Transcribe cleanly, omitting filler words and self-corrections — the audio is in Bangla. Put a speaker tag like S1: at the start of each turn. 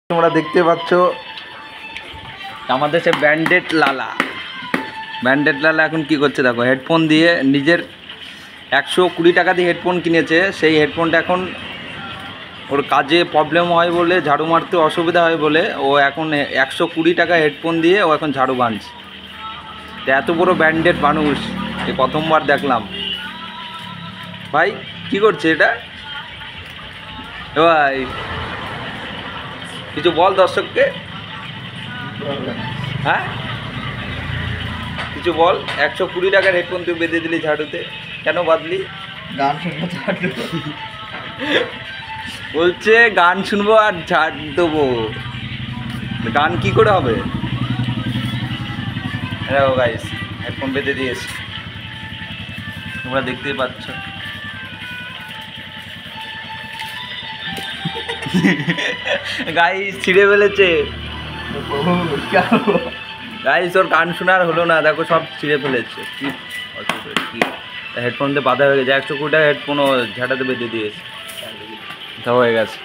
S1: তোমরা দেখতে পাচ্ছ আমাদের সে ব্যান্ডেড লালা এখন কি করছে দেখো, হেডফোন দিয়ে নিজের 120 টাকা দিয়ে হেডফোন কিনেছে। সেই হেডফোনটা এখন ওর কাজে প্রবলেম হয় বলে, ঝাড়ু মারতে অসুবিধা হয় বলে ও এখন 120 টাকা হেডফোন দিয়ে ও এখন ঝাড়ু বাঁধছে। এত বড় ব্যান্ডেড মানুষ এ প্রথমবার দেখলাম। ভাই কি করছে এটা? ভাই কিছু বল দর্শককে। হ্যাঁ কিছু বল। 120 টাকার হেডফোন তুই বেঁধে দিলি ঝাড়ুতে, কেন বাঁধলি?
S2: গান শুনবো, ঝাড়ু
S1: বলছে গান শুনবো আর ঝাড় দেবো। গান কি করে হবে? দেখো গাইস, হেডফোন বেঁধে দিয়েছি, তোমরা দেখতেই পাচ্ছ। গাইস ছিঁড়ে ফেলেছে। গাইস ওর গান শোনার হলো না, দেখো সব ছিঁড়ে ফেলেছে। কি কি হেডফোন দিয়ে বাধা হয়ে গেছে। 120 টাকা হেডফোনও ঝাঁটাতে বেঁধে দিয়েছে, হয়ে গেছে।